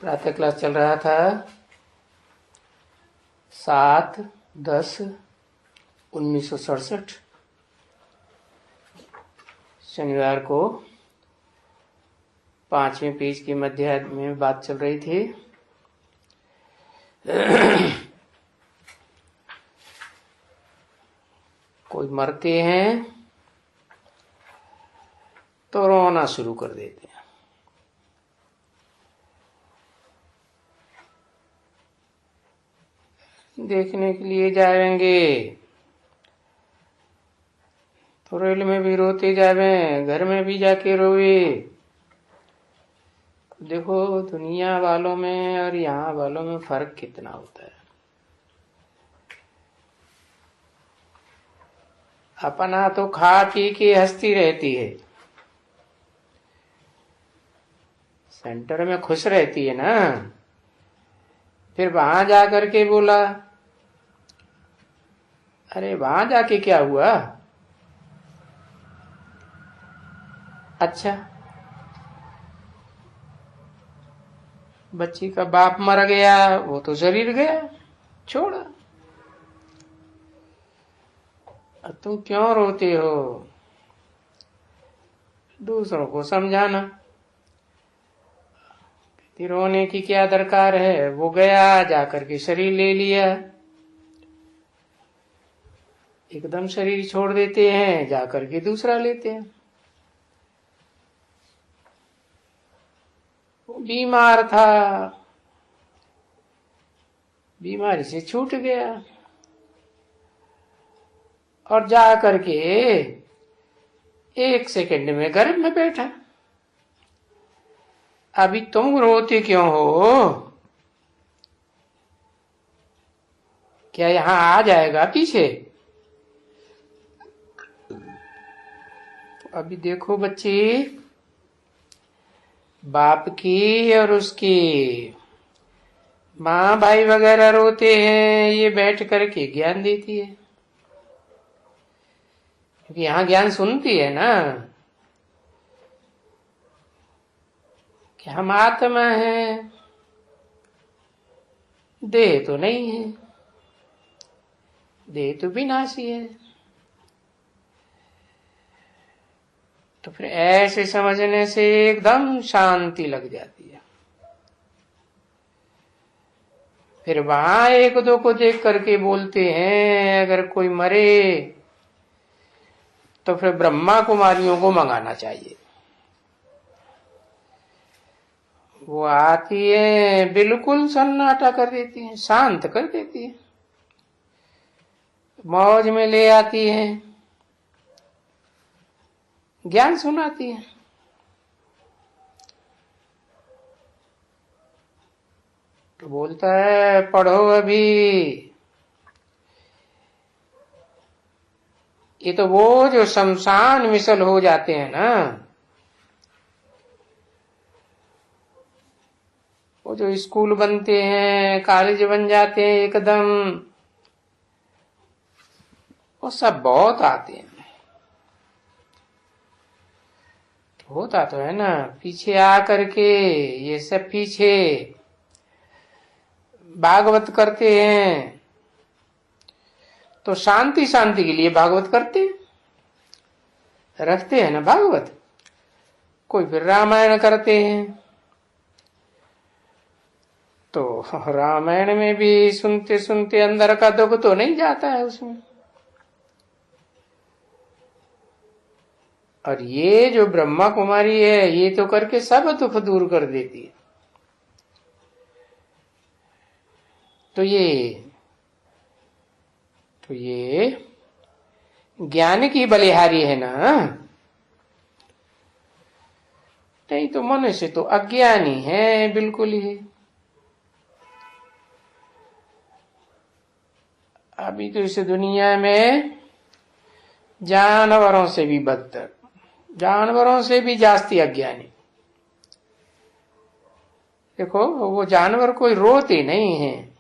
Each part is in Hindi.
प्रातः क्लास चल रहा था 7/10/1967 शनिवार को 5वें पेज की मध्य में बात चल रही थी। कोई मरते हैं तो रोना शुरू कर देते हैं। देखने के लिए जाएंगे तो रेल में भी रोते जावे, घर में भी जाके रोए। देखो दुनिया वालों में और यहाँ वालों में फर्क कितना होता है। अपना तो खा पी के हंसती रहती है, सेंटर में खुश रहती है ना। फिर वहां जा करके बोला, अरे वहां जाके क्या हुआ? अच्छा, बच्ची का बाप मर गया, वो तो शरीर गया, छोड़ा। अब तुम क्यों रोते हो? दूसरों को समझाना, रोने की क्या दरकार है? वो गया, जाकर के शरीर ले लिया। एकदम शरीर छोड़ देते हैं, जाकर के दूसरा लेते हैं। वो बीमार था, बीमारी से छूट गया और जा करके 1 सेकंड में गर्भ में बैठा। अभी तुम रोते क्यों हो? क्या यहां आ जाएगा पीछे? तो अभी देखो बच्ची, बाप की और उसकी माँ भाई वगैरह रोते हैं, ये बैठ करके ज्ञान देती है, क्योंकि यहाँ ज्ञान सुनती है ना कि हम आत्मा हैं, देह तो नहीं है, देह तो विनाशी है। तो फिर ऐसे समझने से एकदम शांति लग जाती है। फिर वहां एक दो को देख करके बोलते हैं, अगर कोई मरे तो फिर ब्रह्मा कुमारियों को मंगाना चाहिए। वो आती है, बिल्कुल सन्नाटा कर देती है, शांत कर देती है, मौज में ले आती है, ज्ञान सुनाती है। तो बोलता है, पढ़ो अभी। ये तो वो जो शमशान मिसल हो जाते हैं ना, वो जो स्कूल बनते हैं, कॉलेज बन जाते हैं एकदम, वो सब बहुत आते हैं। होता तो है ना, पीछे आ करके ये सब पीछे भागवत करते हैं, तो शांति शांति के लिए भागवत करते हैं, रखते हैं ना भागवत। कोई फिर रामायण करते हैं, तो रामायण में भी सुनते सुनते अंदर का दुख तो नहीं जाता है उसमें। और ये जो ब्रह्मा कुमारी है, ये तो करके सब दुख दूर कर देती है। तो ये ज्ञान की बलिहारी है ना। नहीं तो मनुष्य तो अज्ञानी है बिल्कुल ही। अभी तो इस दुनिया में जानवरों से भी बदतर, जानवरों से भी जास्ती अज्ञानी। देखो वो जानवर कोई रोते नहीं है।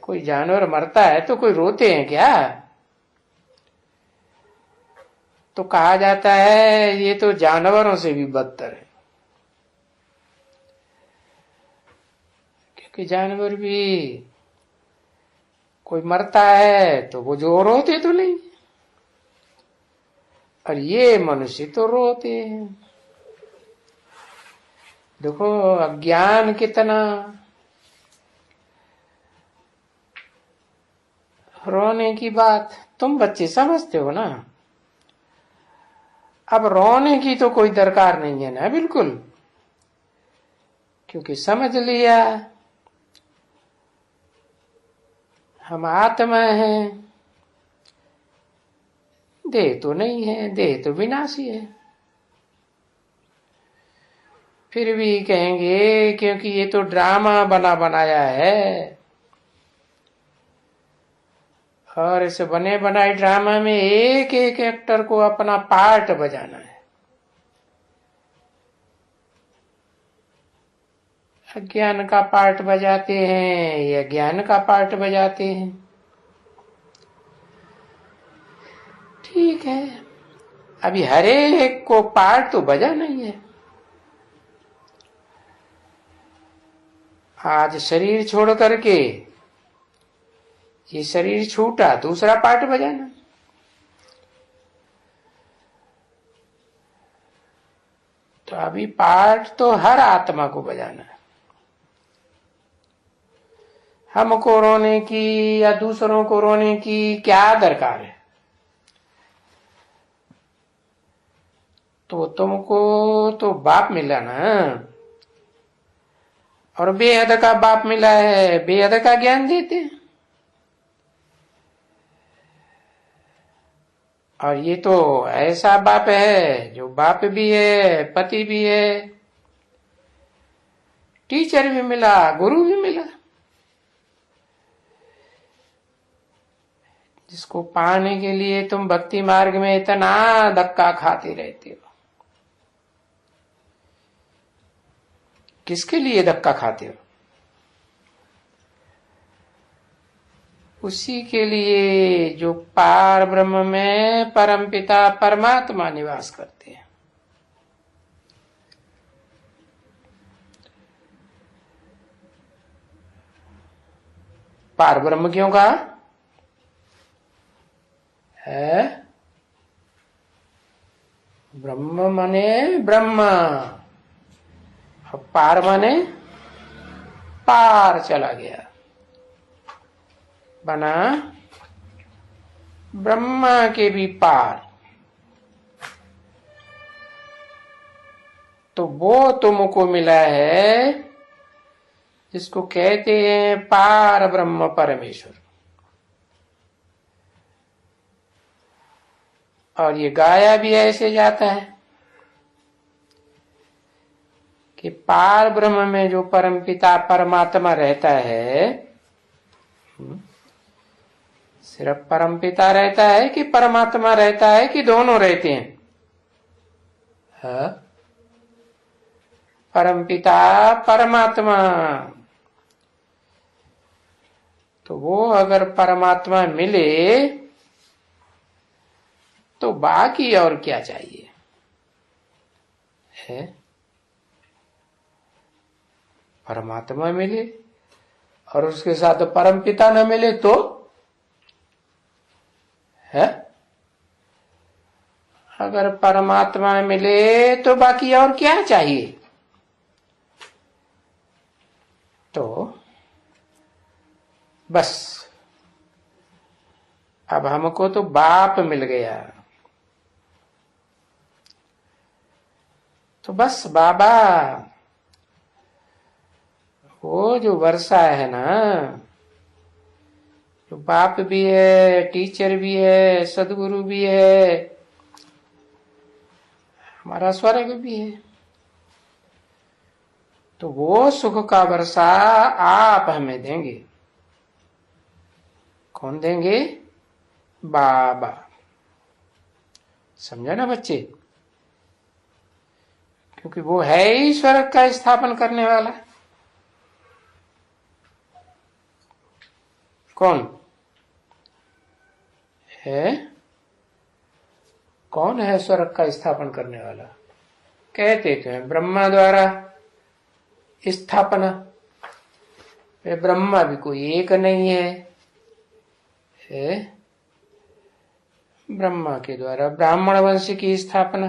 कोई जानवर मरता है तो कोई रोते हैं क्या? तो कहा जाता है ये तो जानवरों से भी बदतर है। कि जानवर भी कोई मरता है तो वो जो रोते तो नहीं, और ये मनुष्य तो रोते हैं। देखो अज्ञान कितना। रोने की बात तुम बच्चे समझते हो ना, अब रोने की तो कोई दरकार नहीं है ना, बिल्कुल, क्योंकि समझ लिया हम आत्मा है, देह तो नहीं है, देह तो विनाशी है। फिर भी कहेंगे क्योंकि ये तो ड्रामा बना बनाया है, और इस बने बनाए ड्रामा में एक एक एक्टर को अपना पार्ट बजाना है। अज्ञान का पार्ट बजाते हैं या ज्ञान का पार्ट बजाते हैं, ठीक है। अभी हर एक को पार्ट तो बजा नहीं है। आज शरीर छोड़ करके ये शरीर छूटा, दूसरा पार्ट बजाना। तो अभी पार्ट तो हर आत्मा को बजाना है। हमको रोने की या दूसरों को रोने की क्या दरकार है? तो तुमको तो बाप मिला ना, और बेहद का बाप मिला है, बेहद का ज्ञान देते हैं। और ये तो ऐसा बाप है जो बाप भी है, पति भी है, टीचर भी मिला, गुरु भी मिला, जिसको पाने के लिए तुम भक्ति मार्ग में इतना धक्का खाते रहते हो। किसके लिए धक्का खाते हो? उसी के लिए जो पार ब्रह्म में परमपिता परमात्मा निवास करते हैं। पार ब्रह्म क्यों कहा है? ब्रह्म माने ब्रह्म, पार माने पार चला गया, बना ब्रह्मा के भी पार। तो वो तुमको मिला है जिसको कहते हैं पार ब्रह्म परमेश्वर। और ये गाया भी ऐसे जाता है कि पार ब्रह्म में जो परमपिता परमात्मा रहता है, सिर्फ परमपिता रहता है कि परमात्मा रहता है कि दोनों रहते हैं? परमपिता परमात्मा। तो वो अगर परमात्मा मिले तो बाकी और क्या चाहिए है? परमात्मा मिले और उसके साथ परमपिता न मिले तो है? अगर परमात्मा मिले तो बाकी और क्या चाहिए? तो बस अब हमको तो बाप मिल गया, तो बस बाबा वो जो वर्षा है ना, जो बाप भी है, टीचर भी है, सदगुरु भी है, हमारा स्वर्ग भी है, तो वो सुख का वर्षा आप हमें देंगे। कौन देंगे? बाबा। समझा ना बच्चे? क्योंकि वो है ही स्वर्ग का स्थापन करने वाला। कौन है? कौन है स्वर्ग का स्थापन करने वाला? कहते तो हैं ब्रह्मा द्वारा स्थापना, वे ब्रह्मा भी कोई एक नहीं है? ब्रह्मा के द्वारा ब्राह्मण वंश की स्थापना।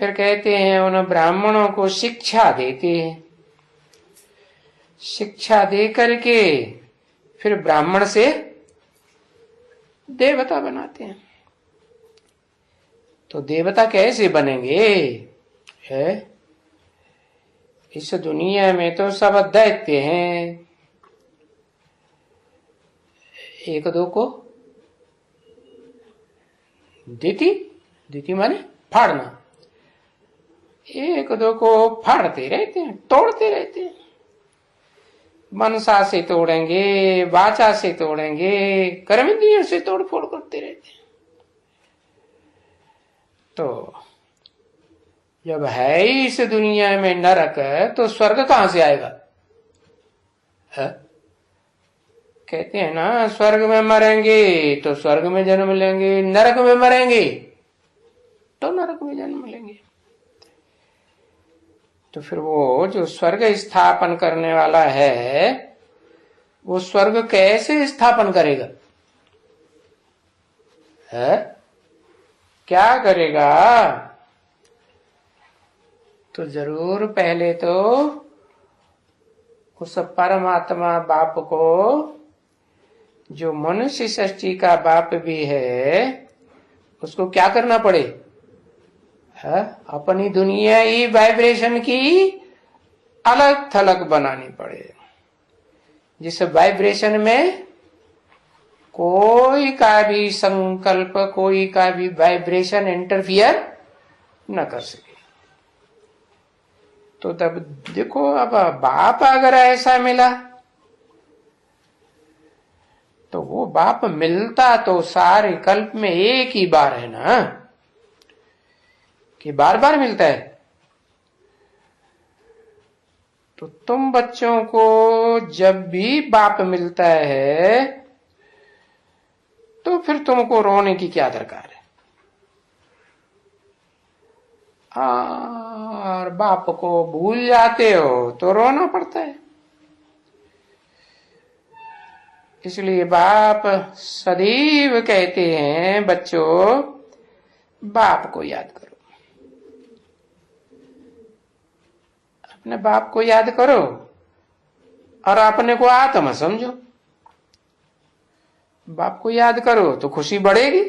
फिर कहते हैं उन ब्राह्मणों को शिक्षा देते हैं, शिक्षा दे करके फिर ब्राह्मण से देवता बनाते हैं। तो देवता कैसे बनेंगे? है इस दुनिया में तो सब दैत्य हैं। एक दो को दिति माने फाड़ना, एक दो को फाड़ते रहते हैं, तोड़ते रहते हैं। मनसा से तोड़ेंगे, वाचा से तोड़ेंगे, कर्मेंद्रियों से तोड़ फोड़ करते रहते हैं। तो जब है इस दुनिया में नरक तो स्वर्ग कहां से आएगा? है? कहते हैं ना, स्वर्ग में मरेंगे तो स्वर्ग में जन्म लेंगे, नरक में मरेंगे तो नरक में जन्म लेंगे। तो फिर वो जो स्वर्ग स्थापन करने वाला है, वो स्वर्ग कैसे स्थापन करेगा? है? क्या करेगा? तो जरूर पहले तो उस परमात्मा बाप को, जो मनुष्य सृष्टि का बाप भी है, उसको क्या करना पड़े? है? अपनी दुनिया ही वाइब्रेशन की अलग थलग बनानी पड़े, जिस वाइब्रेशन में कोई का भी संकल्प, कोई का भी वाइब्रेशन इंटरफियर न कर सके। तो तब देखो, अब बाप अगर ऐसा मिला तो वो बाप मिलता तो सारे कल्प में एक ही बार है ना, कि बार बार मिलता है। तो तुम बच्चों को जब भी बाप मिलता है तो फिर तुमको रोने की क्या दरकार है? और बाप को भूल जाते हो तो रोना पड़ता है। इसलिए बाप सदैव कहते हैं, बच्चों बाप को याद करो, अपने बाप को याद करो और अपने को आत्मा समझो। बाप को याद करो तो खुशी बढ़ेगी,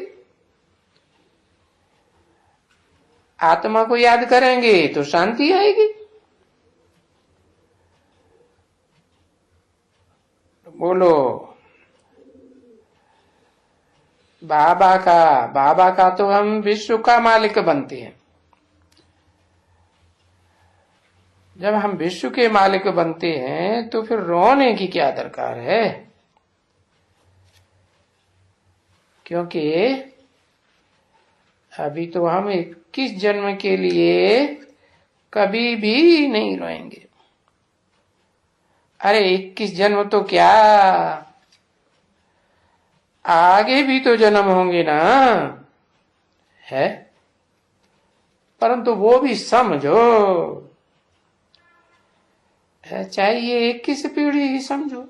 आत्मा को याद करेंगे तो शांति आएगी। बोलो, बाबा का तो हम विश्व का मालिक बनते हैं। जब हम विश्व के मालिक बनते हैं तो फिर रोने की क्या दरकार है? क्योंकि अभी तो हम 21 जन्म के लिए कभी भी नहीं रोएंगे। अरे 21 जन्म तो क्या, आगे भी तो जन्म होंगे ना, है? परंतु वो भी समझो, चाहिए 21 पीढ़ी ही समझो।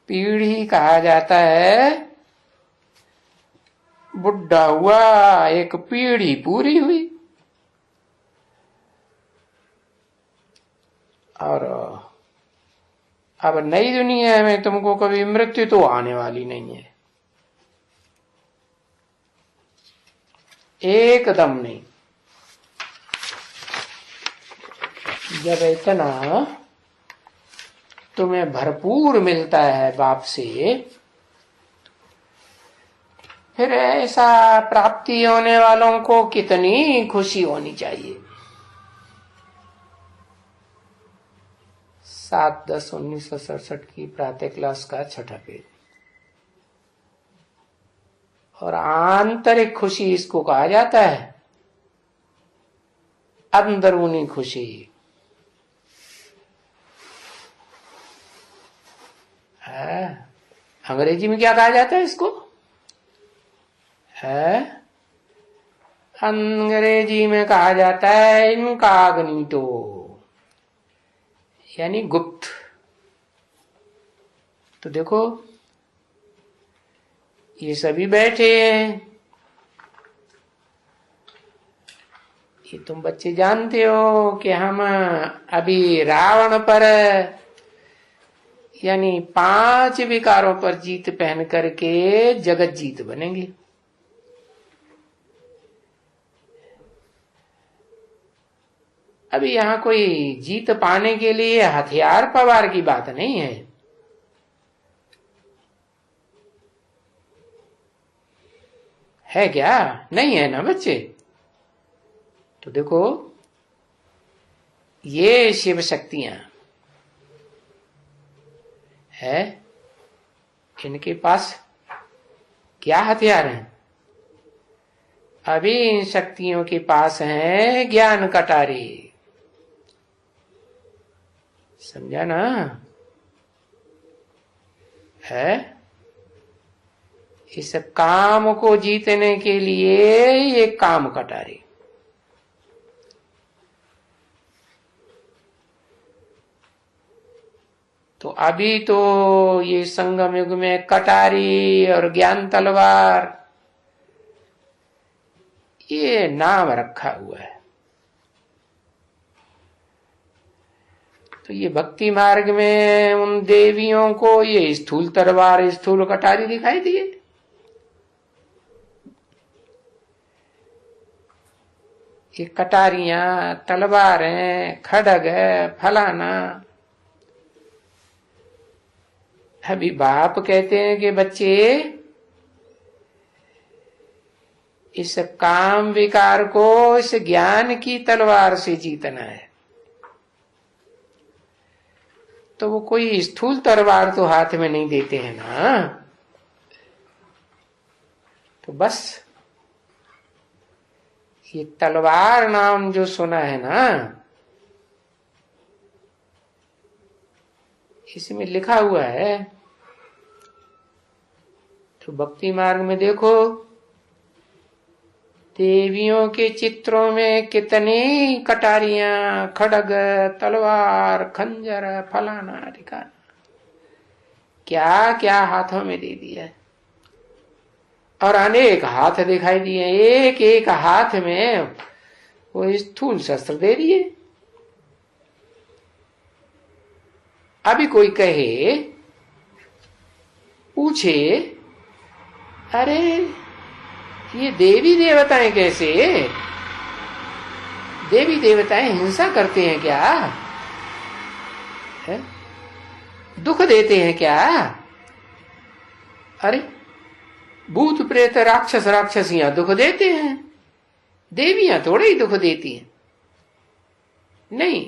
पीढ़ी कहा जाता है, बुढ़ा हुआ एक पीढ़ी पूरी हुई। और अब नई दुनिया में तुमको कभी मृत्यु तो आने वाली नहीं है, एकदम नहीं। जब इतना तुम्हें भरपूर मिलता है बाप से, फिर ऐसा प्राप्ति होने वालों को कितनी खुशी होनी चाहिए। 7/10/1967 की प्रातः क्लास का 6ठा पेज। और आंतरिक खुशी इसको कहा जाता है, अंदरूनी खुशी। अंग्रेजी में क्या कहा जाता है इसको? है अंग्रेजी में कहा जाता है इनकॉग्निटो। यानी गुप्त। तो देखो ये सभी बैठे हैं, ये तुम बच्चे जानते हो कि हम अभी रावण पर यानी 5 विकारों पर जीत पहन करके जगत जीत बनेंगे। अभी यहां कोई जीत पाने के लिए हथियार पवार की बात नहीं है क्या? नहीं है ना बच्चे। तो देखो ये शिव शक्तियां है, इनके पास क्या हथियार हैं? अभी इन शक्तियों के पास है ज्ञान कटारी। समझा ना? है इस काम को जीतने के लिए ये काम कटारी। तो अभी तो ये संगम युग में कटारी और ज्ञान तलवार ये नाम रखा हुआ है। तो ये भक्ति मार्ग में उन देवियों को ये स्थूल तलवार स्थूल कटारी दिखाई दिए। ये कटारियां तलवारें खड़ग है फलाना। अभी बाप कहते हैं कि बच्चे इस काम विकार को इस ज्ञान की तलवार से जीतना है। तो वो कोई स्थूल तलवार तो हाथ में नहीं देते हैं ना। तो बस ये तलवार नाम जो सुना है ना, इसमें लिखा हुआ है। तो भक्ति मार्ग में देखो देवियों के चित्रों में कितनी कटारियां खड़ग तलवार खंजर फलाना ठिकाना क्या क्या हाथों में दे दिया है। और अनेक हाथ दिखाई दिए, एक एक हाथ में वो स्थूल शस्त्र दे दिए। अभी कोई कहे पूछे अरे ये देवी देवताएं कैसे? देवी देवताएं हिंसा करते हैं क्या? है? दुख देते हैं क्या? अरे भूत प्रेत राक्षस राक्षसियां दुख देते हैं, देवियां थोड़े ही दुख देती हैं। नहीं,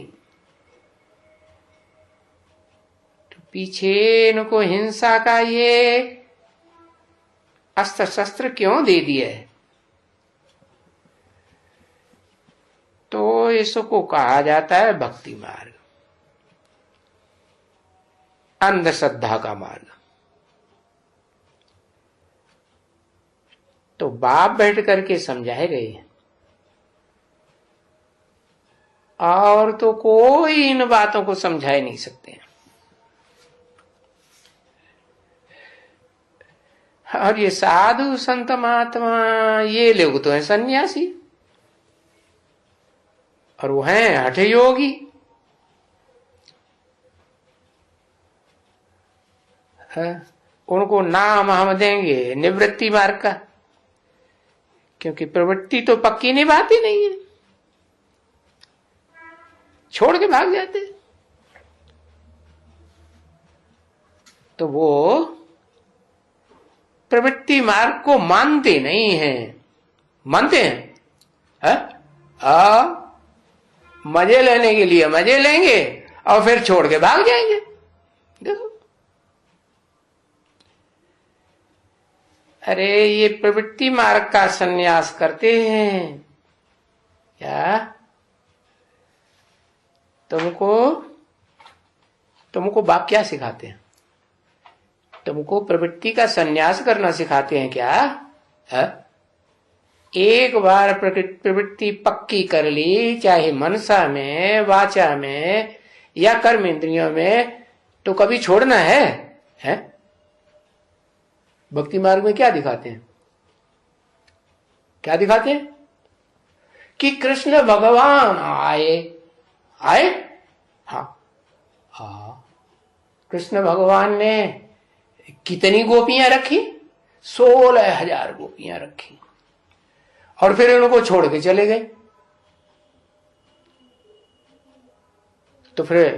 तो पीछे इनको हिंसा का ये अस्त्र शस्त्र क्यों दे दिया है? तो इसको कहा जाता है भक्ति मार्ग, अंधश्रद्धा का मार्ग। तो बाप बैठ करके समझाए गए और तो कोई इन बातों को समझा नहीं सकते। और ये साधु संत महात्मा ये लोग तो हैं सन्यासी और वो हैं हठ योगी। उनको नाम हम देंगे निवृत्ति मार्ग का, क्योंकि प्रवृत्ति तो पक्की निभाती नहीं है, छोड़ के भाग जाते। तो वो प्रवृत्ति मार्ग को मानते नहीं हैं। मानते हैं मजे लेने के लिए मजे लेंगे और फिर छोड़ के भाग जाएंगे। देखो अरे ये प्रवृत्ति मार्ग का संन्यास करते हैं क्या? तुमको बाप क्या सिखाते हैं? तुमको प्रवृत्ति का संन्यास करना सिखाते हैं क्या? है? एक बार प्रवृत्ति पक्की कर ली, चाहे मनसा में वाचा में या कर्म इंद्रियों में, तो कभी छोड़ना है? भक्ति मार्ग में क्या दिखाते हैं? क्या दिखाते हैं? कि कृष्ण भगवान आए। हाँ, कृष्ण भगवान ने कितनी गोपियां रखी? 16,000 गोपियां रखी, और फिर उनको छोड़ के चले गए। तो फिर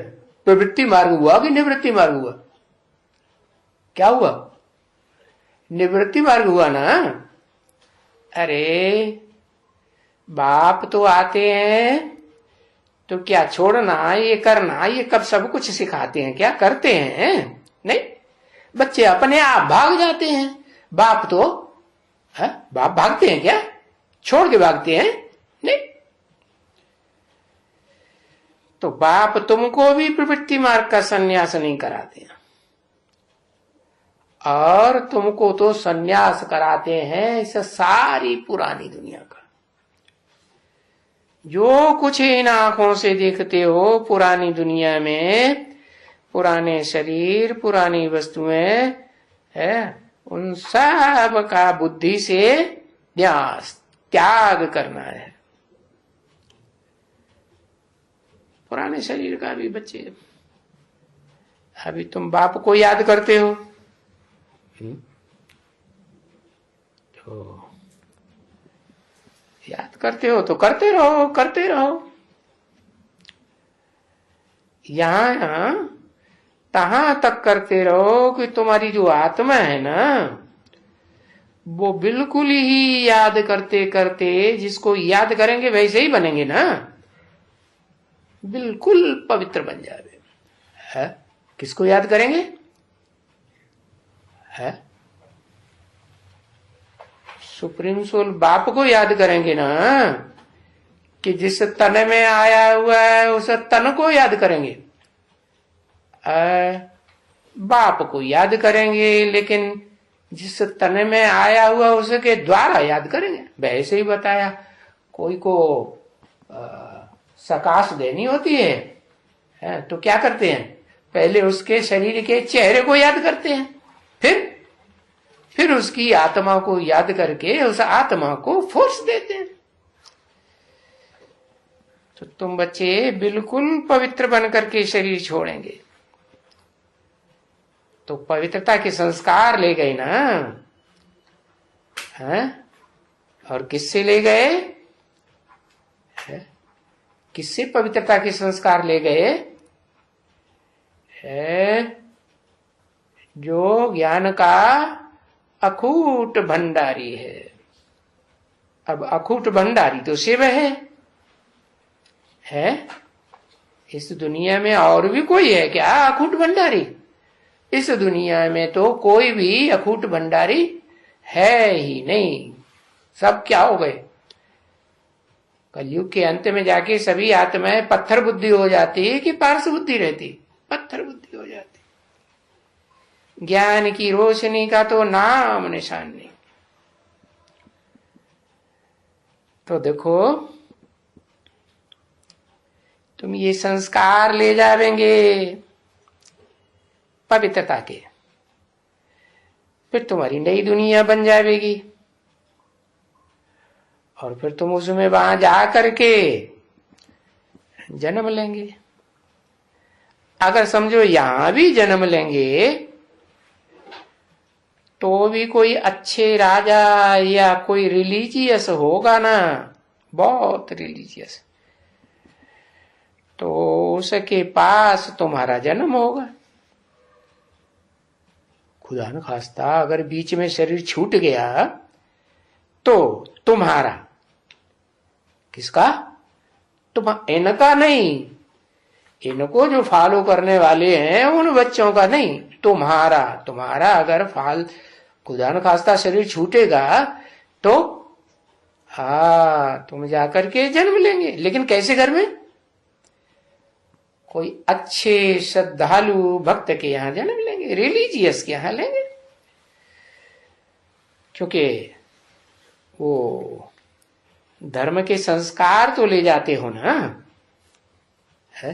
प्रवृत्ति मार्ग हुआ कि निवृत्ति मार्ग हुआ? क्या हुआ? निवृत्ति मार्ग हुआ ना। अरे बाप तो आते हैं तो क्या छोड़ना, ये करना, ये कब सब कुछ सिखाते हैं? क्या करते हैं? नहीं, बच्चे अपने आप भाग जाते हैं। बाप तो बाप भागते हैं क्या? छोड़ के भागते हैं? नहीं। तो बाप तुमको भी प्रवृत्ति मार्ग का संन्यास नहीं कराते हैं, और तुमको तो संन्यास कराते हैं इस सारी पुरानी दुनिया का। जो कुछ इन आंखों से देखते हो पुरानी दुनिया में, पुराने शरीर, पुरानी वस्तुएं है, उन सब का बुद्धि से न्यास, त्याग करना है। पुराने शरीर का भी बच्चे, अभी तुम बाप को याद करते हो तो याद करते हो तो करते रहो, करते रहो। यहां तहां तक करते रहो कि तुम्हारी जो आत्मा है ना, वो बिल्कुल ही याद करते करते, जिसको याद करेंगे वैसे ही बनेंगे ना, बिल्कुल पवित्र बन जावे। है? किसको याद करेंगे? है? सुप्रीम सोल बाप को याद करेंगे ना, कि जिस तन में आया हुआ है उस तन को याद करेंगे। बाप को याद करेंगे, लेकिन जिस तन में आया हुआ उसके द्वारा याद करेंगे। वैसे ही बताया, कोई को सकाश देनी होती है तो क्या करते हैं? पहले उसके शरीर के चेहरे को याद करते हैं, फिर उसकी आत्मा को याद करके उस आत्मा को फोर्स देते हैं। तो तुम बच्चे बिल्कुल पवित्र बनकर के शरीर छोड़ेंगे तो पवित्रता के संस्कार ले गए ना। हैं? और किससे ले गए? किससे पवित्रता के संस्कार ले गए? जो ज्ञान का अखूट भंडारी है। अब अखूट भंडारी तो शिव है? इस दुनिया में और भी कोई है क्या अखूट भंडारी? इस दुनिया में तो कोई भी अखूट भंडारी है ही नहीं। सब क्या हो गए? कलयुग के अंत में जाके सभी आत्माएं पत्थर बुद्धि हो जाती है कि पारस बुद्धि रहती? पत्थर बुद्धि हो जाती। ज्ञान की रोशनी का तो नाम निशान नहीं। तो देखो, तुम ये संस्कार ले जावेंगे पवित्रता के, फिर तुम्हारी नई दुनिया बन जाएगी, और फिर तुम उसमें वहां जा करके जन्म लेंगे। अगर समझो यहां भी जन्म लेंगे तो भी कोई अच्छे राजा या कोई रिलीजियस होगा ना, बहुत रिलीजियस, तो उसके पास तुम्हारा जन्म होगा। खुदा न खास्ता अगर बीच में शरीर छूट गया तो तुम्हारा, किसका? इनका नहीं, इनको जो फॉलो करने वाले हैं उन बच्चों का नहीं, तुम्हारा अगर खुदा न खास्ता शरीर छूटेगा तो तुम जाकर के जन्म लेंगे। लेकिन कैसे घर में? कोई अच्छे श्रद्धालु भक्त के यहां जन्म लेंगे, रिलीजियस के यहां लेंगे, क्योंकि वो धर्म के संस्कार तो ले जाते हो ना। है?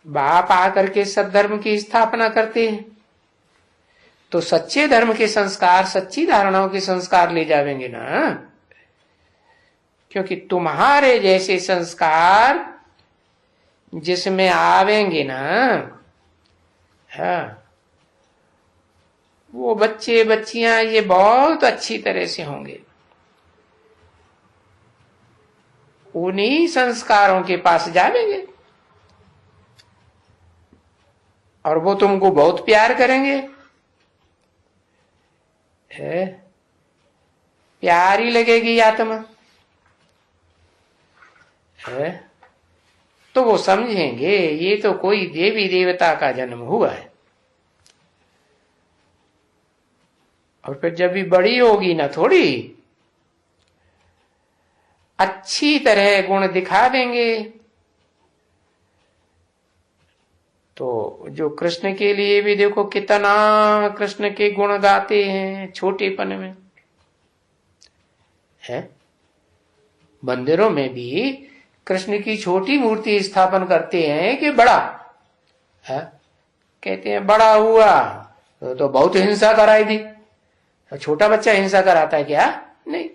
बाप आकर के सद्धर्म की स्थापना करते हैं तो सच्चे धर्म के संस्कार, सच्ची धारणाओं के संस्कार ले जावेंगे ना। क्योंकि तुम्हारे जैसे संस्कार जिसमें आवेंगे ना, हाँ, वो बच्चे बच्चियां ये बहुत अच्छी तरह से होंगे। उन्हीं संस्कारों के पास जावेंगे और वो तुमको बहुत प्यार करेंगे। प्यारी लगेगी आत्मा, तो वो समझेंगे ये तो कोई देवी देवता का जन्म हुआ है। और फिर जब भी बड़ी होगी ना, थोड़ी अच्छी तरह गुण दिखा देंगे। तो जो कृष्ण के लिए भी देखो कितना कृष्ण के गुण गाते हैं छोटेपन में, है। मंदिरों में भी कृष्ण की छोटी मूर्ति स्थापन करते हैं कि बड़ा है, कहते हैं बड़ा हुआ तो बहुत हिंसा कराई दी। छोटा बच्चा हिंसा कराता है क्या? नहीं।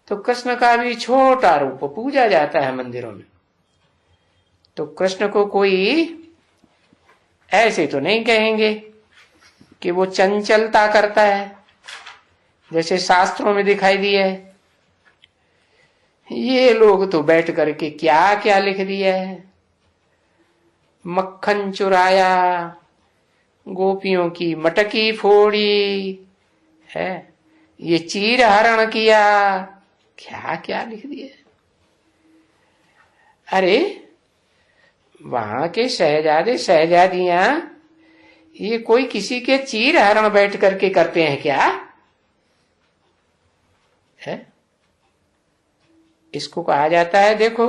तो कृष्ण का भी छोटा रूप पूजा जाता है मंदिरों में। तो कृष्ण को कोई ऐसे तो नहीं कहेंगे कि वो चंचलता करता है जैसे शास्त्रों में दिखाई दिया है। ये लोग तो बैठ करके क्या क्या लिख दिया है, मक्खन चुराया, गोपियों की मटकी फोड़ी है, ये चीर हरण किया, क्या क्या लिख दिया। अरे वहां के शहजादे शहजादियां ये कोई किसी के चीर हरण बैठ करके करते हैं क्या? है, इसको कहा जाता है, देखो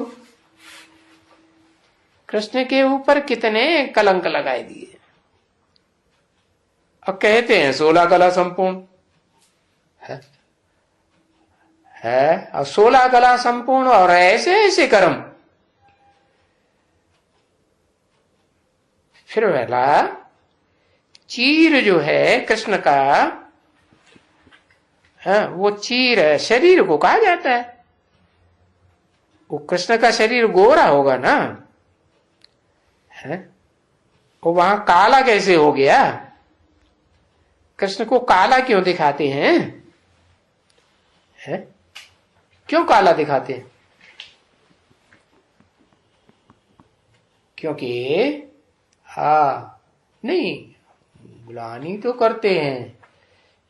कृष्ण के ऊपर कितने कलंक लगाए दिए। और कहते हैं 16 कला संपूर्ण है और 16 कला संपूर्ण और ऐसे ऐसे कर्म। फिर वाला चीर जो है कृष्ण का, है, वो चीर शरीर को कहा जाता है। वो कृष्ण का शरीर गोरा होगा ना, है, वो वहां काला कैसे हो गया? कृष्ण को काला क्यों दिखाते हैं? है, क्यों काला दिखाते हैं? क्योंकि नहीं, ग्लानि तो करते हैं,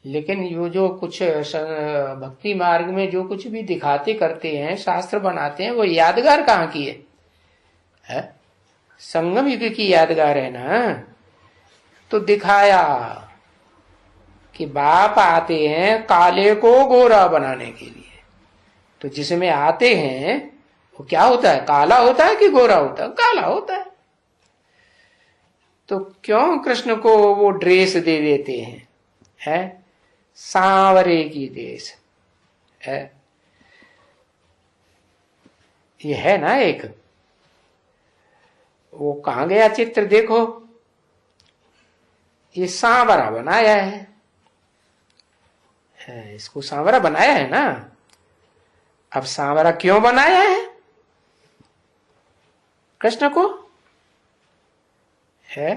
लेकिन ये जो कुछ भक्ति मार्ग में जो कुछ भी दिखाते करते हैं, शास्त्र बनाते हैं, वो यादगार कहाँ की है? संगम युग की यादगार है ना। तो दिखाया कि बाप आते हैं काले को गोरा बनाने के लिए। तो जिसमें आते हैं वो क्या होता है? काला होता है कि गोरा होता है? काला होता है। तो क्यों कृष्ण को वो ड्रेस दे देते हैं? है सांवरे की ड्रेस है। ये है ना एक, वो कहां गया चित्र? देखो ये सांवरा बनाया है, इसको सांवरा बनाया है ना। अब सांवरा क्यों बनाया है कृष्ण को? है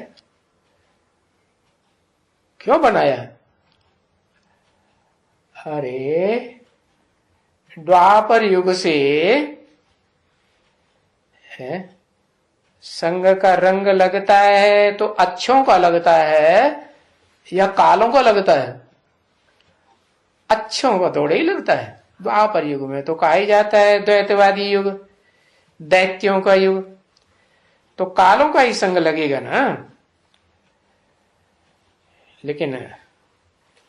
क्यों बनाया? अरे द्वापर युग से है संग का रंग लगता है तो अच्छों का लगता है या कालों का लगता है? अच्छों का थोड़ा ही लगता है। द्वापर युग में तो कहा ही जाता है द्वैतवादी युग, दैत्यों का युग, तो कालों का ही संग लगेगा ना। लेकिन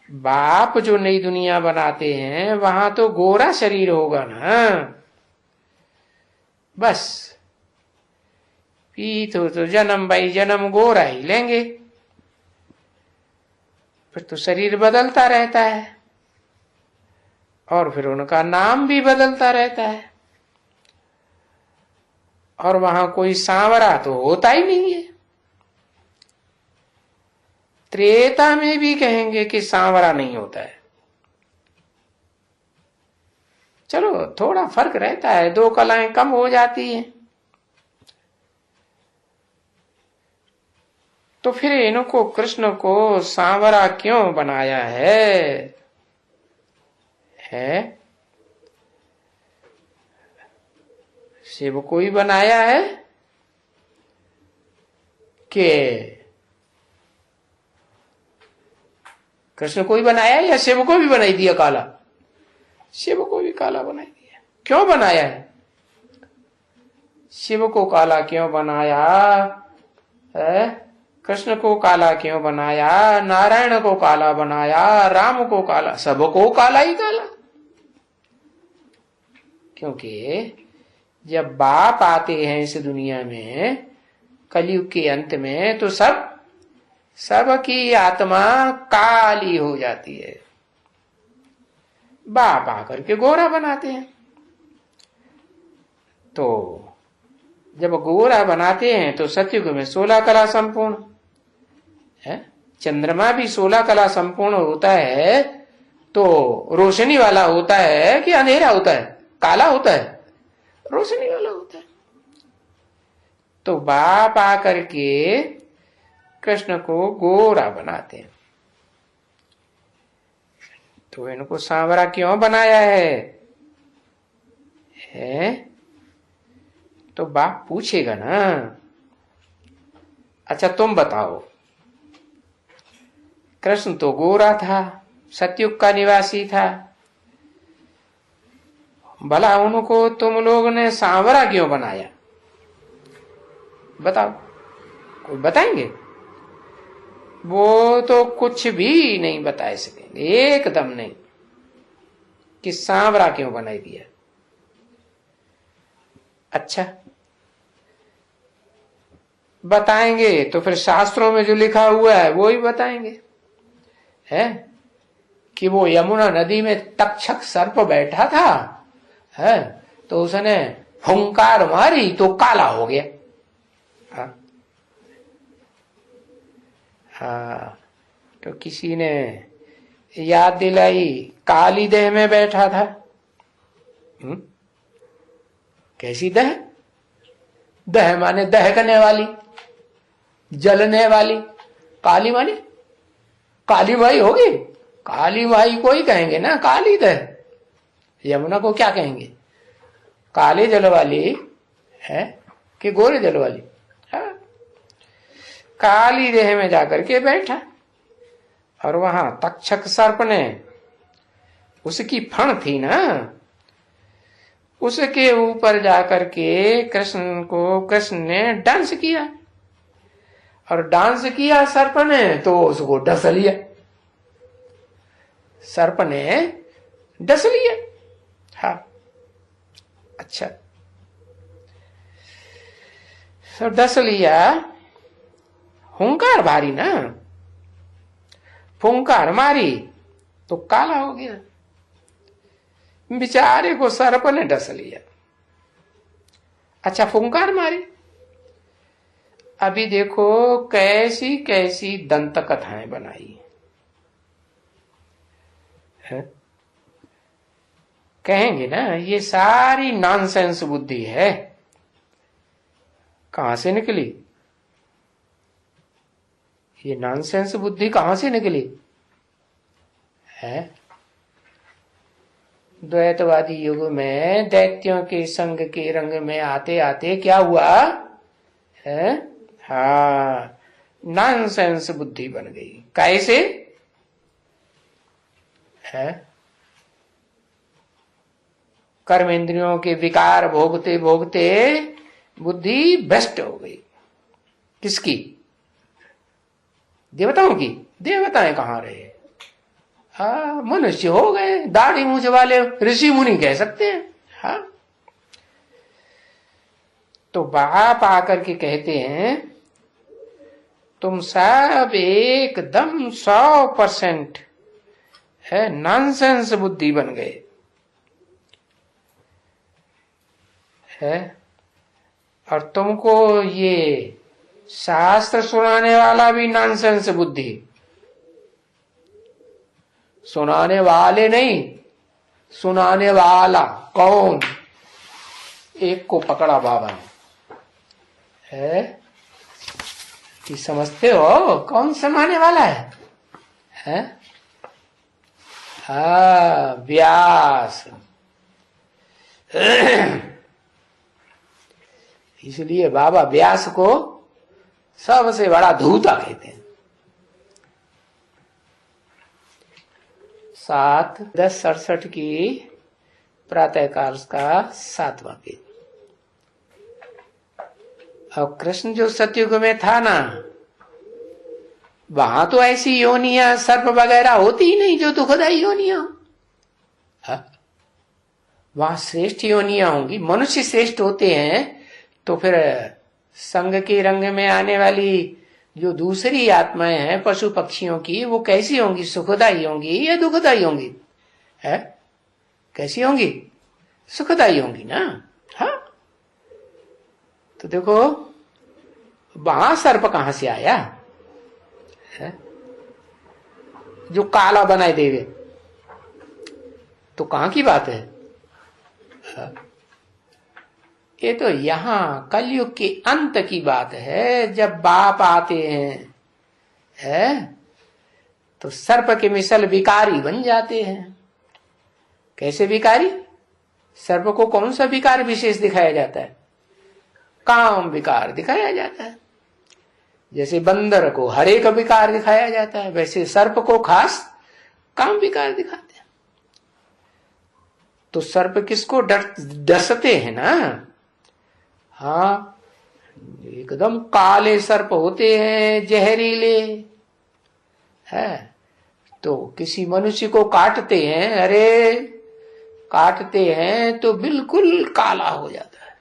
बाप जो नई दुनिया बनाते हैं वहां तो गोरा शरीर होगा ना। बस पीत हो तो जन्म बाई जन्म गोरा ही लेंगे, फिर तो शरीर बदलता रहता है और फिर उनका नाम भी बदलता रहता है। और वहां कोई सांवरा तो होता ही नहीं है। त्रेता में भी कहेंगे कि सांवरा नहीं होता है। चलो थोड़ा फर्क रहता है, दो कलाएं कम हो जाती हैं। तो फिर इनको कृष्ण को सांवरा क्यों बनाया है? शिव को ही बनाया है कि कृष्ण को ही बनाया है या शिव को भी बनाई दिया काला? शिव को भी काला बनाई दिया। क्यों बनाया है? शिव को काला क्यों बनाया है? कृष्ण को काला क्यों बनाया? नारायण को काला बनाया, राम को काला, सबको काला ही काला। क्योंकि जब बाप आते हैं इस दुनिया में कलयुग के अंत में, तो सबकी आत्मा काली हो जाती है। बाप आकर के गोरा बनाते हैं। तो जब गोरा बनाते हैं तो सतयुग में 16 कला संपूर्ण है। चंद्रमा भी 16 कला संपूर्ण होता है तो रोशनी वाला होता है कि अंधेरा होता है? काला होता है, रोशनी वाला होता है। तो बाप आकर के कृष्ण को गोरा बनाते हैं। तो इनको सांवरा क्यों बनाया है? तो बाप पूछेगा ना, अच्छा तुम बताओ, कृष्ण तो गोरा था, सतयुग का निवासी था, भला उनको तुम लोग ने सांवरा क्यों बनाया? बताओ, कोई बताएंगे? वो तो कुछ भी नहीं बता सकेंगे, एकदम नहीं, कि सांवरा क्यों बनाई दिया। अच्छा बताएंगे तो फिर शास्त्रों में जो लिखा हुआ है वो ही बताएंगे, है कि वो यमुना नदी में तक्षक सर्प बैठा था, है तो उसने हुंकार मारी तो काला हो गया। हाँ तो किसी ने याद दिलाई, काली देह में बैठा था। कैसी देह? दह माने दहकने वाली, जलने वाली। काली माने काली माई होगी, काली माई को ही कहेंगे ना काली दह। यमुना को क्या कहेंगे? काले जल वाली है कि गोरे जल वाली? हाँ काली देह में जाकर के बैठा और वहां तक्षक सर्प ने, उसकी फण थी ना, उसके ऊपर जाकर के कृष्ण ने डांस किया, और डांस किया सर्प ने तो उसको डस लिया। सर्प ने डस लिया। हाँ अच्छा तो डस लिया, हुंकार भारी ना, फुंकार मारी तो काला हो गया। बेचारे को सर्प ने डस लिया। अच्छा फुंकार मारी। अभी देखो कैसी कैसी दंत कथाएं बनाई है। कहेंगे ना ये सारी नॉनसेंस बुद्धि है। कहां से निकली ये नॉनसेंस बुद्धि? कहां से निकली है? द्वैतवादी युग में दैत्यों के संग के रंग में आते आते क्या हुआ है? हाँ नॉनसेंस बुद्धि बन गई। कैसे है? कर्मेंद्रियों के विकार भोगते भोगते बुद्धि भ्रष्ट हो गई। किसकी? देवताओं की? देवताएं कहां रहे? मनुष्य हो गए, दाढ़ी मूछ वाले ऋषि मुनि कह सकते हैं। हाँ तो बाप आकर के कहते हैं तुम सब एकदम 100% है नॉनसेंस बुद्धि बन गए है। और तुमको ये शास्त्र सुनाने वाला भी नॉनसेंस बुद्धि। सुनाने वाले नहीं, सुनाने वाला कौन? एक को पकड़ा बाबा ने, है कि समझते हो कौन सुनाने वाला है? व्यास। इसलिए बाबा व्यास को सबसे बड़ा धूता कहते हैं। 7:10:67 की प्रातःकाल का 7वां पेज। अब कृष्ण जो सतयुग में था ना, वहां तो ऐसी योनियां सर्प वगैरह होती ही नहीं जो दुखदाई योनियां। वहां श्रेष्ठ योनियां होंगी। मनुष्य श्रेष्ठ होते हैं तो फिर संग के रंग में आने वाली जो दूसरी आत्माएं हैं पशु पक्षियों की, वो कैसी होंगी? सुखदाई होंगी या दुखदाई होंगी? है कैसी होंगी? सुखदाई होंगी ना। हाँ, तो देखो वहां सर्प कहां से आया है? जो काला बनाए देवे, तो कहां की बात है? हाँ? ये तो यहां कलयुग के अंत की बात है। जब बाप आते हैं है तो सर्प के मिसल विकारी बन जाते हैं। कैसे विकारी? सर्प को कौन सा विकार विशेष दिखाया जाता है? काम विकार दिखाया जाता है। जैसे बंदर को हर एक विकार दिखाया जाता है, वैसे सर्प को खास काम विकार दिखाते हैं। तो सर्प किसको डसते हैं ना? हाँ, एकदम काले सर्प होते हैं, जहरीले है। तो किसी मनुष्य को काटते हैं, अरे काटते हैं तो बिल्कुल काला हो जाता है,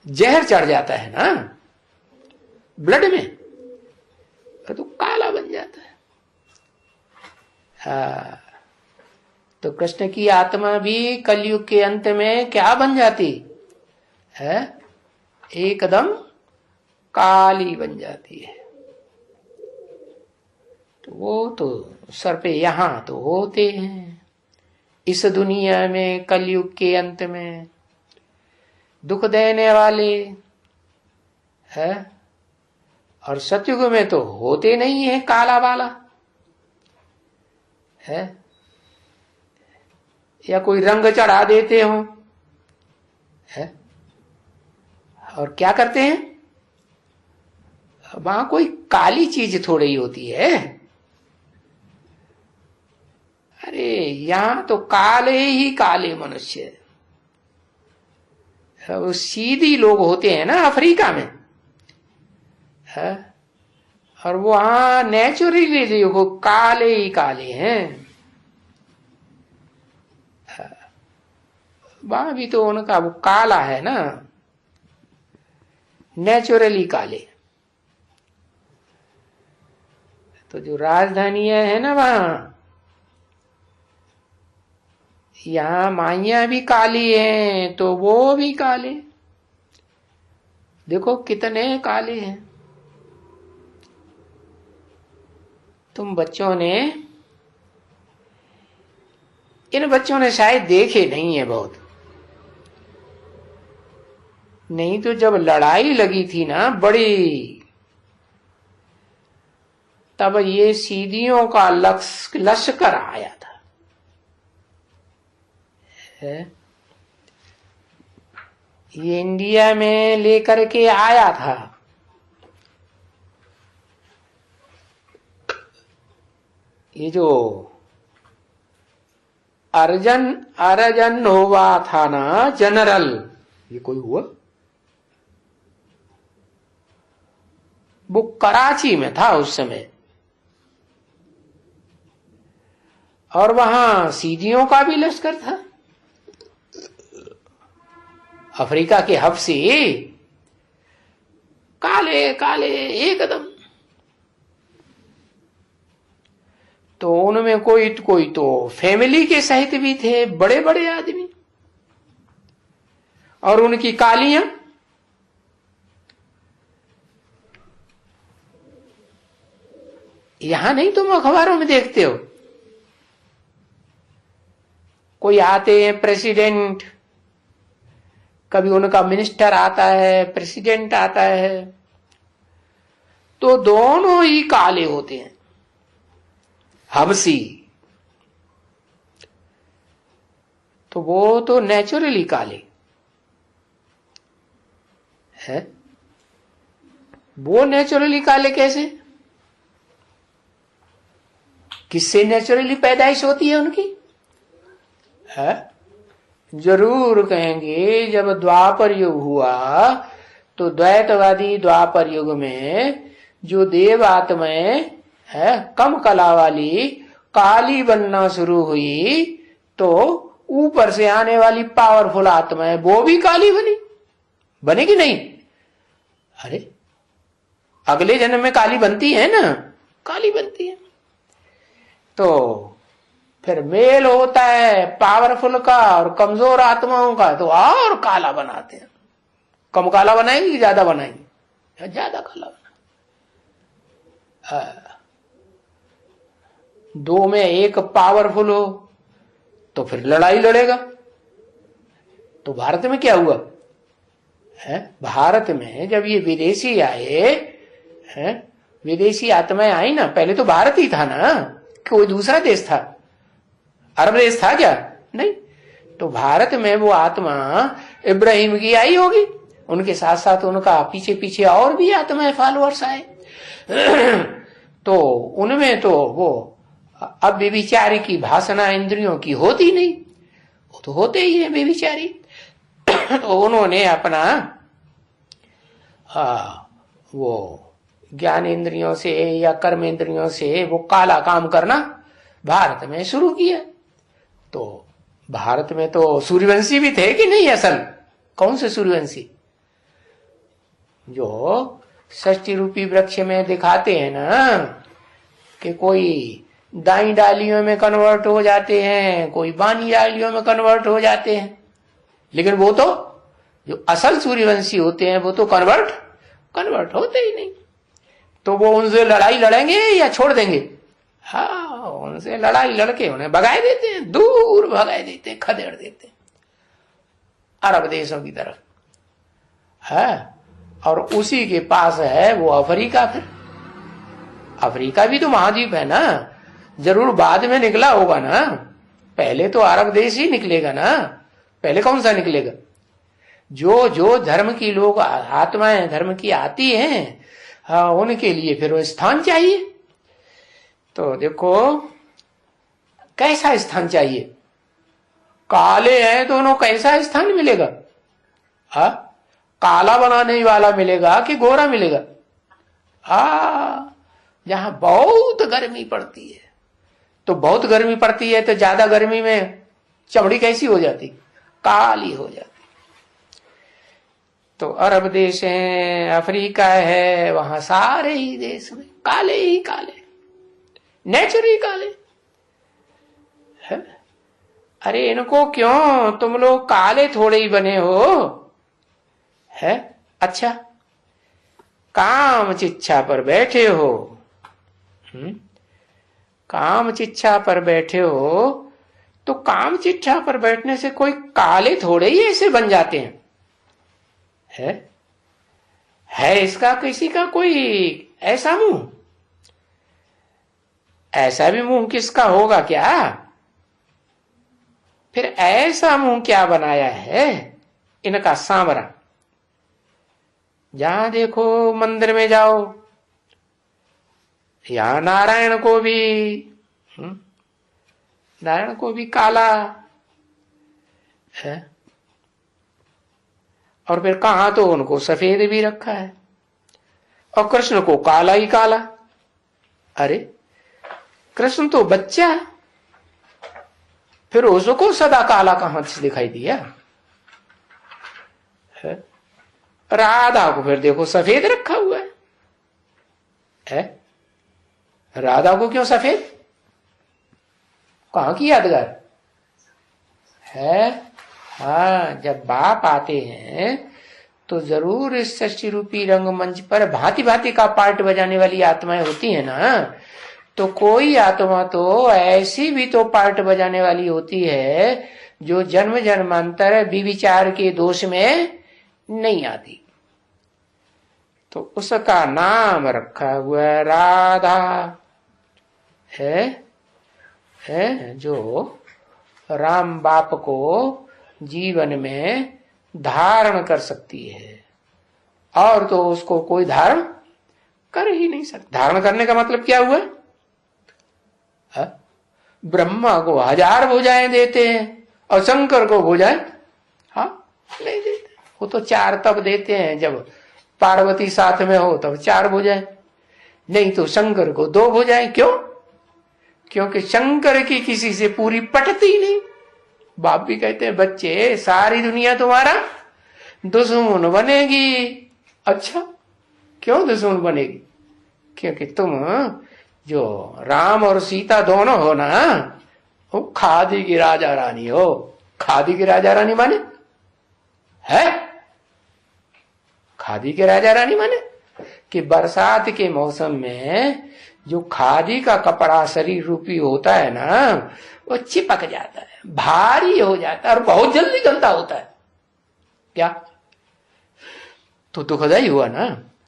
जहर चढ़ जाता है ना ब्लड में, तो काला बन जाता है। हाँ, तो कृष्ण की आत्मा भी कलयुग के अंत में क्या बन जाती है? एकदम काली बन जाती है। तो वो तो सर्प यहां तो होते हैं इस दुनिया में, कलयुग के अंत में दुख देने वाले है, और सतयुग में तो होते नहीं है काला वाला है, या कोई रंग चढ़ा देते हो है। और क्या करते हैं? वहां कोई काली चीज थोड़ी ही होती है। अरे यहां तो काले ही काले मनुष्य, वो सीधी लोग होते हैं ना अफ्रीका में है, और वहां नेचुरली देखो काले ही काले हैं। वहां भी तो उनका वो काला है ना, नेचुरली काले। तो जो राजधानियां है ना वहां, यहां माइयां भी काली हैं तो वो भी काले। देखो कितने काले हैं। तुम बच्चों ने, इन बच्चों ने शायद देखे नहीं है बहुत, नहीं तो जब लड़ाई लगी थी ना बड़ी, तब ये सीधियों का लश्कर आया था है? ये इंडिया में लेकर के आया था। ये जो अर्जन हुआ था ना जनरल, ये कोई हुआ? वो कराची में था उस समय, और वहां सीधियों का भी लश्कर था। अफ्रीका के हफ्सी काले काले एकदम। तो उनमें कोई तो फैमिली के सहित भी थे, बड़े बड़े आदमी, और उनकी कालियां यहां नहीं, तुम अखबारों में देखते हो, कोई आते हैं प्रेसिडेंट, कभी उनका मिनिस्टर आता है, प्रेसिडेंट आता है, तो दोनों ही काले होते हैं, हबसी। तो वो तो नेचुरली काले है। वो नेचुरली काले कैसे? किससे नेचुरली पैदाइश होती है उनकी? है जरूर कहेंगे जब द्वापर युग हुआ तो द्वैतवादी द्वापर युग में जो देव आत्माएं है कम कला वाली काली बनना शुरू हुई, तो ऊपर से आने वाली पावरफुल आत्माएं वो भी काली बनेगी नहीं? अरे अगले जन्म में काली बनती है ना, काली बनती है। तो फिर मेल होता है पावरफुल का और कमजोर आत्माओं का, तो और काला बनाते हैं। कम काला बनाएंगे कि ज्यादा बनाएंगे? ज्यादा काला बना। दो में एक पावरफुल हो तो फिर लड़ाई लड़ेगा। तो भारत में क्या हुआ है? भारत में जब ये विदेशी आए हैं, विदेशी आत्माएं आई ना, पहले तो भारत ही था ना, कोई दूसरा देश था? अरब देश था क्या? नहीं। तो भारत में वो आत्मा इब्राहिम की आई होगी, उनके साथ साथ उनका पीछे पीछे और भी आत्माएं फॉलोअर्स आए। तो उनमें तो वो अब व्यभिचारी की भाषणा इंद्रियों की होती नहीं, वो तो होते ही है व्यभिचारी। तो उन्होंने अपना वो ज्ञान इंद्रियों से या कर्म इंद्रियों से वो काला काम करना भारत में शुरू किया। तो भारत में तो सूर्यवंशी भी थे कि नहीं? असल कौन से सूर्यवंशी? जो षष्ठी रूपी वृक्ष में दिखाते हैं ना कि कोई दाई डालियों में कन्वर्ट हो जाते हैं, कोई बानी डालियों में कन्वर्ट हो जाते हैं, लेकिन वो तो जो असल सूर्यवंशी होते हैं वो तो कन्वर्ट होते ही नहीं। तो वो उनसे लड़ाई लड़ेंगे या छोड़ देंगे? हाँ, उनसे लड़ाई लड़के उन्हें भगाए देते हैं, दूर भगाए देते हैं, खदेड़ देते हैं अरब देशों की तरफ है। और उसी के पास है वो अफ्रीका। फिर अफ्रीका भी तो महाद्वीप है ना, जरूर बाद में निकला होगा ना, पहले तो अरब देश ही निकलेगा ना। पहले कौन सा निकलेगा? जो जो धर्म की लोग आत्माएं धर्म की आती हैं, हाँ, उनके लिए फिर वो स्थान चाहिए। तो देखो कैसा स्थान चाहिए? काले हैं दोनों, कैसा स्थान मिलेगा? हा? काला बनाने वाला मिलेगा कि गोरा मिलेगा? जहां बहुत गर्मी पड़ती है, तो बहुत गर्मी पड़ती है तो ज्यादा गर्मी में चमड़ी कैसी हो जाती? काली हो जाती। तो अरब देश है, अफ्रीका है, वहां सारे ही देश में काले ही काले, नेचर ही काले है। अरे इनको क्यों, तुम लोग काले थोड़े ही बने हो है? अच्छा, काम चिच्छा पर बैठे हो, काम चिच्छा पर बैठे हो, तो काम चिच्छा पर बैठने से कोई काले थोड़े ही ऐसे बन जाते हैं है इसका किसी का कोई ऐसा मुंह? ऐसा भी मुंह किसका होगा क्या? फिर ऐसा मुंह क्या बनाया है इनका सांवरा? जहां देखो मंदिर में जाओ, यहां नारायण को भी काला है, और फिर कहा तो उनको सफेद भी रखा है, और कृष्ण को काला ही काला। अरे कृष्ण तो बच्चा है, फिर उसको सदा काला कहां से दिखाई दिया है? राधा को फिर देखो सफेद रखा हुआ है? राधा को क्यों सफेद? कहां की यादगार है? हाँ, जब बाप आते हैं तो जरूर इस षष्ठी रूपी रंगमंच पर भांति भांति का पार्ट बजाने वाली आत्माएं होती है ना, तो कोई आत्मा तो ऐसी भी तो पार्ट बजाने वाली होती है जो जन्म जन्मांतर विविचार के दोष में नहीं आती। तो उसका नाम रखा हुआ राधा है जो राम बाप को जीवन में धारण कर सकती है, और तो उसको कोई धारण कर ही नहीं सकता। धारण करने का मतलब क्या हुआ? ब्रह्मा को 1000 भुजाएं देते हैं और शंकर को भुजाएं नहीं देते। वो तो 4 तब देते हैं जब पार्वती साथ में हो तब 4 भुजाएं, नहीं तो शंकर को 2 भुजाएं। क्यों? क्योंकि शंकर की किसी से पूरी पटती नहीं। बाप भी कहते हैं बच्चे सारी दुनिया तुम्हारा दुश्मन बनेगी। अच्छा, क्यों दुश्मन बनेगी? क्योंकि तुम जो राम और सीता दोनों हो ना, वो खादी की राजा रानी हो। खादी की राजा रानी माने है? खादी के राजा रानी माने कि बरसात के मौसम में जो खादी का कपड़ा शरीर रूपी होता है ना, वो चिपक जाता है, भारी हो जाता है और बहुत जल्दी गंदा होता है। क्या? तो दुखदाई हुआ ना।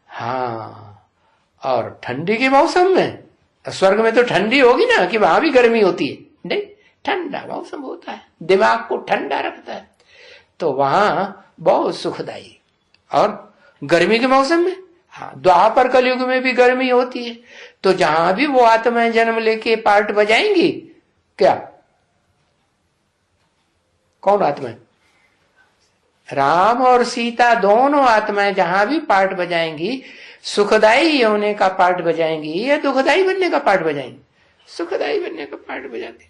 हाँ, और ठंडी के मौसम में, स्वर्ग में तो ठंडी होगी ना कि वहां भी गर्मी होती है? नहीं, ठंडा मौसम होता है, दिमाग को ठंडा रखता है, तो वहां बहुत सुखदाई। और गर्मी के मौसम में, हाँ, द्वापर कलयुग में भी गर्मी होती है, तो जहां भी वो आत्माएं जन्म लेके पार्ट बजाएंगी, क्या कौन आत्माएं? राम और सीता दोनों आत्माएं जहां भी पार्ट बजाएंगी, सुखदाई होने का पार्ट बजाएंगी या दुखदाई बनने का पार्ट बजाएंगी? सुखदाई बनने का पार्ट बजाती।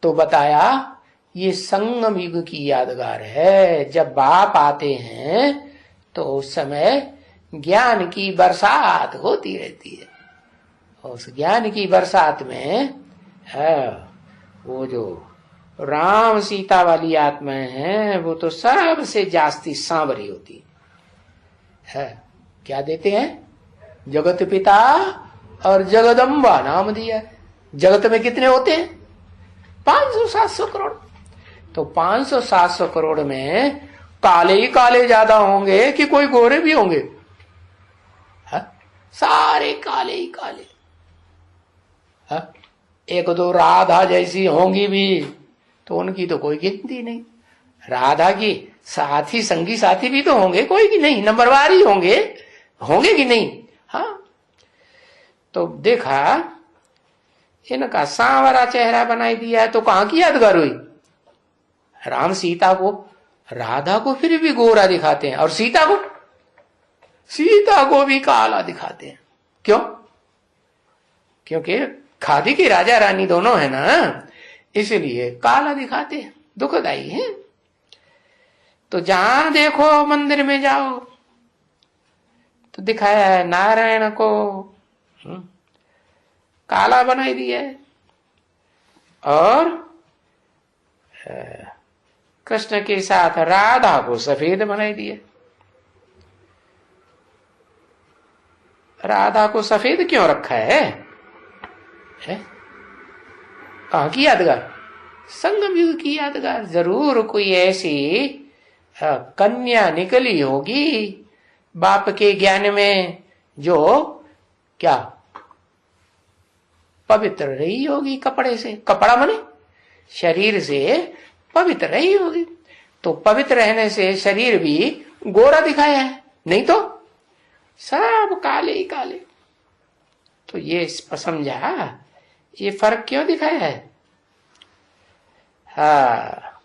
तो बताया ये संगम युग की यादगार है। जब बाप आते हैं तो उस समय ज्ञान की बरसात होती रहती है। उस ज्ञान की बरसात में है वो जो राम सीता वाली आत्माएं हैं, वो तो सबसे जास्ती सांवरी होती है। क्या देते हैं? जगत पिता और जगदम्बा नाम दिया है। जगत में कितने होते हैं? 500-700 करोड़। तो 500-700 करोड़ में काले ही काले ज्यादा होंगे कि कोई गोरे भी होंगे? सारे काले ही काले। 1-2 राधा जैसी होंगी भी तो उनकी तो कोई गिनती नहीं। राधा की साथी संगी साथी भी तो होंगे, कोई की नहीं, नंबरवार ही होंगे कि नहीं? हाँ, तो देखा इनका सांवरा चेहरा बनाई दिया, तो कहां की यादगार हुई? राम सीता को, राधा को फिर भी गोरा दिखाते हैं और सीता को भी काला दिखाते हैं। क्यों? क्योंकि खादी की राजा रानी दोनों है ना, इसलिए काला दिखाते हैं, दुखदाई है। तो जहां देखो मंदिर में जाओ तो दिखाया है नारायण को काला बनाई दिया है और कृष्ण के साथ राधा को सफेद बनाई दिया। राधा को सफेद क्यों रखा है? कहां की यादगार? संगम युग की यादगार। जरूर कोई ऐसी कन्या निकली होगी बाप के ज्ञान में जो क्या पवित्र रही होगी कपड़े से। कपड़ा माने शरीर से पवित्र रही होगी, तो पवित्र रहने से शरीर भी गोरा दिखाया है, नहीं तो सब काले ही काले। तो ये समझा ये फर्क क्यों दिखाया है? हाँ,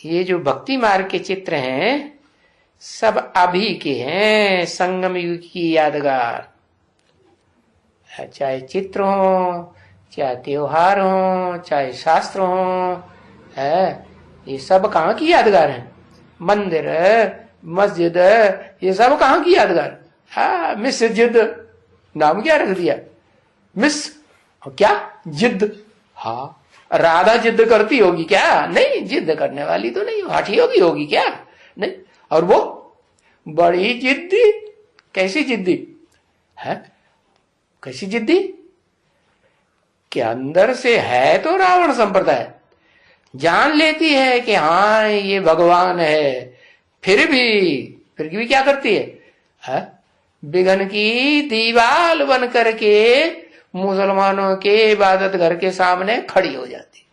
ये जो भक्ति मार्ग के चित्र हैं सब अभी के हैं, संगम युग की यादगार। चाहे चित्र हो, चाहे त्योहार हो, चाहे शास्त्र हो, ये सब कहाँ की यादगार है? मंदिर, मस्जिद, ये सब कहाँ की यादगार? हाँ, मिस जिद नाम क्या रख दिया? मिस क्या जिद? हाँ, राधा जिद करती होगी क्या? नहीं, जिद करने वाली तो नहीं, हठी होगी क्या? नहीं। और वो बड़ी जिद्दी। कैसी जिद्दी है? कैसी जिद्दी कि अंदर से है तो रावण संप्रदाय, जान लेती है कि हाँ ये भगवान है, फिर भी क्या करती है? बिघन की दीवाल बन करके मुसलमानों के इबादत घर के सामने खड़ी हो जाती।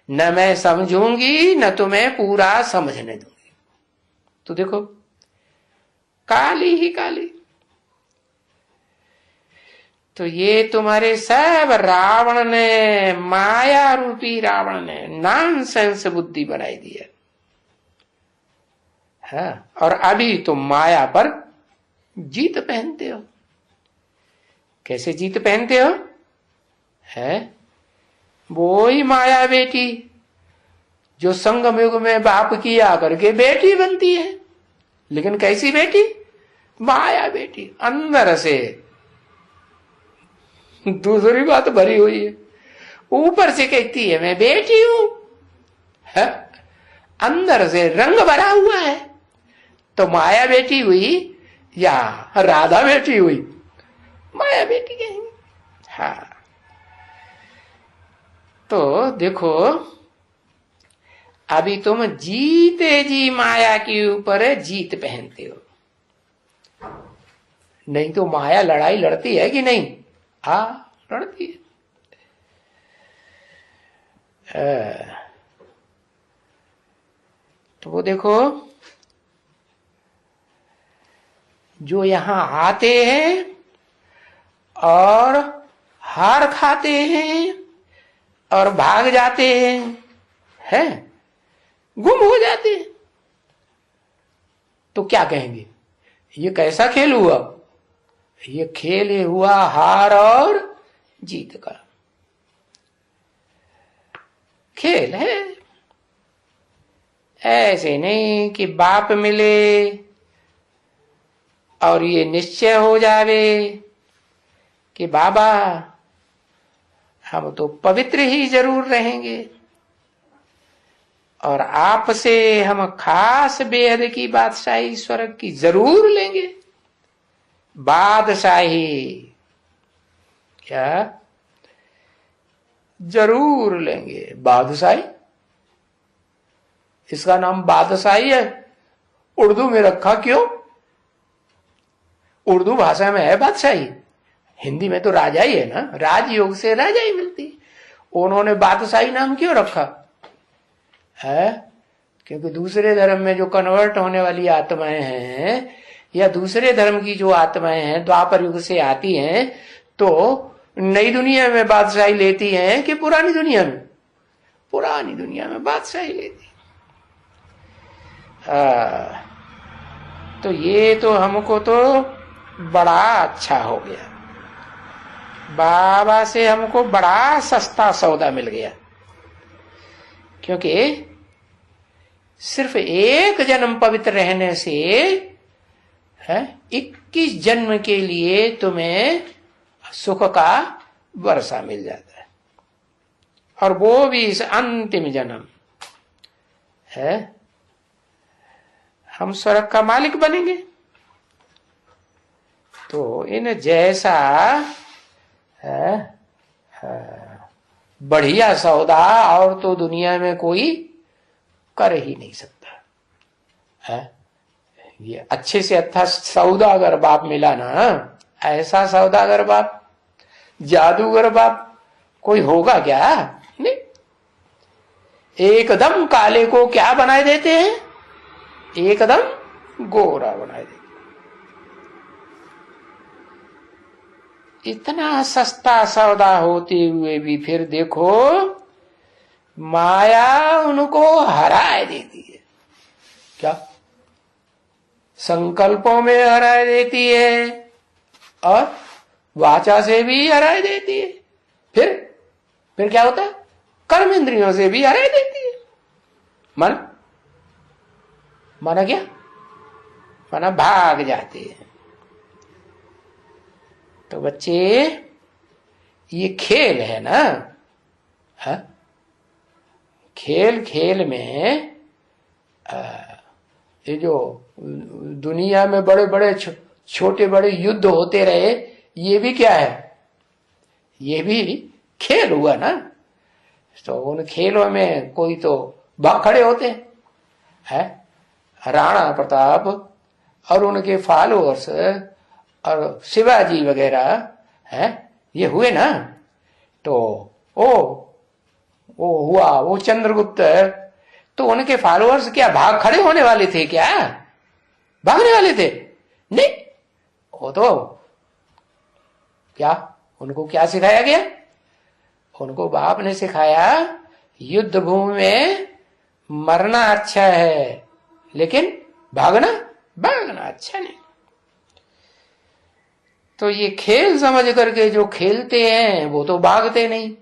न मैं समझूंगी न तुम्हें पूरा समझने दूंगी। तो देखो, काली ही काली। तो ये तुम्हारे सब रावण ने, माया रूपी रावण ने नॉनसेंस बुद्धि बनाई दी है। और अभी तुम माया पर जीत पहनते हो। कैसे जीत पहनते हो? है वो ही माया बेटी जो संगम युग में बाप की आकर के बेटी बनती है। लेकिन कैसी बेटी? माया बेटी, अंदर से दूसरी बात भरी हुई है, ऊपर से कहती है मैं बेटी हूं, है अंदर से रंग भरा हुआ है। तो माया बेटी हुई या राधा बेटी हुई? माया बेटी कहेंगे। हाँ, तो देखो, अभी तुम जीते जी माया के ऊपर जीत पहनते हो। नहीं तो माया लड़ाई लड़ती है कि नहीं? हाँ, लड़ती है। तो वो देखो, जो यहां आते हैं और हार खाते हैं और भाग जाते हैं, गुम हो जाते हैं, तो क्या कहेंगे? ये कैसा खेल हुआ? ये खेल हुआ हार और जीत का खेल है। ऐसे नहीं कि बाप मिले और ये निश्चय हो जावे कि बाबा हम तो पवित्र ही जरूर रहेंगे और आपसे हम खास बेहद की बादशाही स्वर्ग की जरूर लेंगे। बादशाही क्या जरूर लेंगे? बादशाही, इसका नाम बादशाही है, उर्दू में रखा क्यों? उर्दू भाषा में है बादशाही, हिंदी में तो राजा ही है ना, राजयोग से राजा ही मिलती। उन्होंने बादशाही नाम क्यों रखा है? क्योंकि दूसरे धर्म में जो कन्वर्ट होने वाली आत्माएं हैं या दूसरे धर्म की जो आत्माएं हैं द्वापर युग से आती हैं, तो नई दुनिया में बादशाही लेती हैं कि पुरानी दुनिया में? पुरानी दुनिया में बादशाही लेती। तो ये तो हमको तो बड़ा अच्छा हो गया, बाबा से हमको बड़ा सस्ता सौदा मिल गया। क्योंकि सिर्फ एक जन्म पवित्र रहने से 21 जन्म के लिए तुम्हें सुख का वर्षा मिल जाता है, और वो भी इस अंतिम जन्म है। हम स्वर्ग का मालिक बनेंगे। तो इन जैसा बढ़िया सौदा और तो दुनिया में कोई कर ही नहीं सकता है। ये अच्छे से अच्छा सौदा अगर बाप मिला ना, ऐसा सौदा अगर बाप, जादूगर बाप कोई होगा क्या? नहीं। एकदम काले को क्या बनाए देते हैं? एकदम गोरा बनाए देते। इतना सस्ता सौदा होते हुए भी फिर देखो माया उनको हराए देती है। क्या? संकल्पों में हराए देती है और वाचा से भी हराए देती है। फिर क्या होता है? कर्म इंद्रियों से भी हराए देती है। माना क्या? माना भाग जाते हैं। तो बच्चे, ये खेल है ना, है? खेल खेल में ये जो दुनिया में बड़े बड़े छोटे बड़े युद्ध होते रहे, ये भी क्या है? ये भी खेल हुआ ना। तो उन खेलों में कोई तो भाग खड़े होते हैं, राणा प्रताप और उनके फॉलोअर्स और शिवाजी वगैरह है, ये हुए ना। तो वो हुआ वो चंद्रगुप्त, तो उनके फॉलोअर्स क्या भाग खड़े होने वाले थे क्या? भागने वाले थे? नहीं, वो तो क्या, उनको क्या सिखाया गया? उनको बाप ने सिखाया युद्ध भूमि में मरना अच्छा है, लेकिन भागना अच्छा नहीं। तो ये खेल समझ करके जो खेलते हैं वो तो भागते नहीं,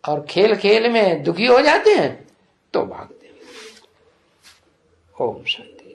और खेल खेल में दुखी हो जाते हैं तो भागते हैं। ओम शांति।